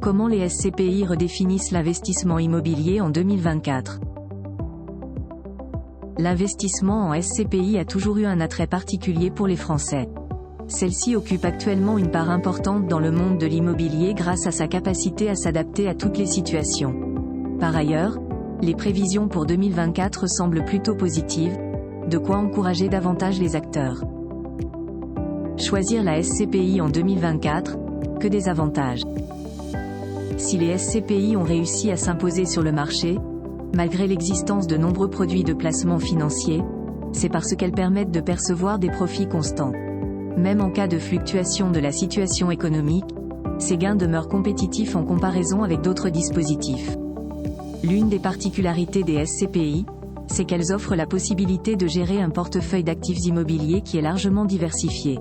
Comment les SCPI redéfinissent l'investissement immobilier en 2024? L'investissement en SCPI a toujours eu un attrait particulier pour les Français. Celle-ci occupe actuellement une part importante dans le monde de l'immobilier grâce à sa capacité à s'adapter à toutes les situations. Par ailleurs, les prévisions pour 2024 semblent plutôt positives, de quoi encourager davantage les acteurs. Choisir la SCPI en 2024, que des avantages. Si les SCPI ont réussi à s'imposer sur le marché, malgré l'existence de nombreux produits de placement financier, c'est parce qu'elles permettent de percevoir des profits constants. Même en cas de fluctuation de la situation économique, ces gains demeurent compétitifs en comparaison avec d'autres dispositifs. L'une des particularités des SCPI, c'est qu'elles offrent la possibilité de gérer un portefeuille d'actifs immobiliers qui est largement diversifié.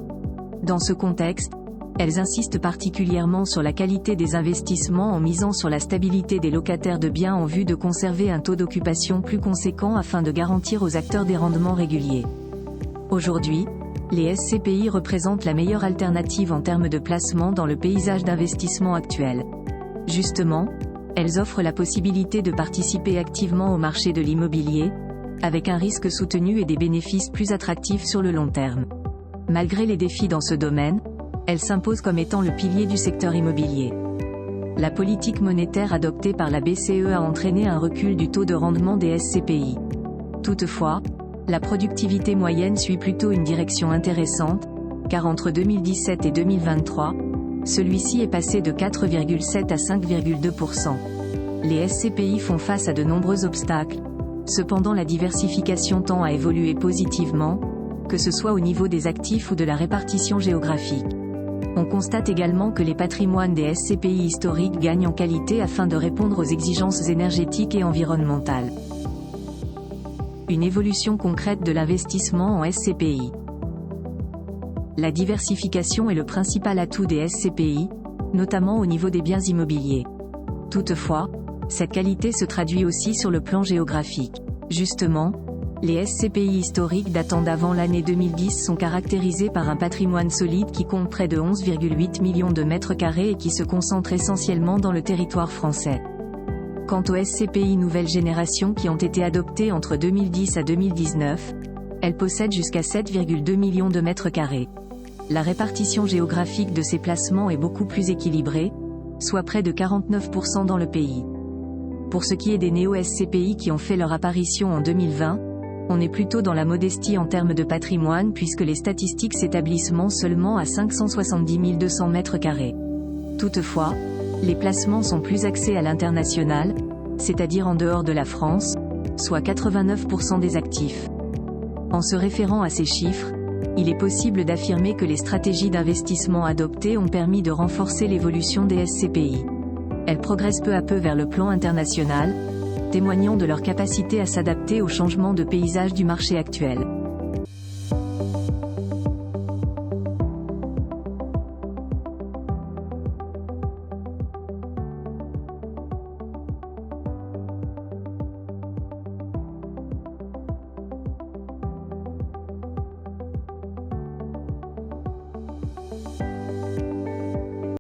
Dans ce contexte, elles insistent particulièrement sur la qualité des investissements en misant sur la stabilité des locataires de biens en vue de conserver un taux d'occupation plus conséquent afin de garantir aux acteurs des rendements réguliers. Aujourd'hui, les SCPI représentent la meilleure alternative en termes de placement dans le paysage d'investissement actuel. Justement, elles offrent la possibilité de participer activement au marché de l'immobilier, avec un risque soutenu et des bénéfices plus attractifs sur le long terme. Malgré les défis dans ce domaine, elles s'imposent comme étant le pilier du secteur immobilier. La politique monétaire adoptée par la BCE a entraîné un recul du taux de rendement des SCPI. Toutefois, la productivité moyenne suit plutôt une direction intéressante, car entre 2017 et 2023, celui-ci est passé de 4,7 à 5,2%. Les SCPI font face à de nombreux obstacles, cependant la diversification tend à évoluer positivement, que ce soit au niveau des actifs ou de la répartition géographique. On constate également que les patrimoines des SCPI historiques gagnent en qualité afin de répondre aux exigences énergétiques et environnementales. Une évolution concrète de l'investissement en SCPI. La diversification est le principal atout des SCPI, notamment au niveau des biens immobiliers. Toutefois, cette qualité se traduit aussi sur le plan géographique. Justement, les SCPI historiques datant d'avant l'année 2010 sont caractérisés par un patrimoine solide qui compte près de 11,8 millions de mètres carrés et qui se concentre essentiellement dans le territoire français. Quant aux SCPI nouvelle génération qui ont été adoptées entre 2010 à 2019, elles possèdent jusqu'à 7,2 millions de mètres carrés. La répartition géographique de ces placements est beaucoup plus équilibrée, soit près de 49% dans le pays. Pour ce qui est des néo-SCPI qui ont fait leur apparition en 2020, on est plutôt dans la modestie en termes de patrimoine puisque les statistiques s'établissent seulement à 570 200 mètres carrés. Toutefois, les placements sont plus axés à l'international, c'est-à-dire en dehors de la France, soit 89% des actifs. En se référant à ces chiffres, il est possible d'affirmer que les stratégies d'investissement adoptées ont permis de renforcer l'évolution des SCPI. Elles progressent peu à peu vers le plan international, témoignant de leur capacité à s'adapter aux changements de paysage du marché actuel.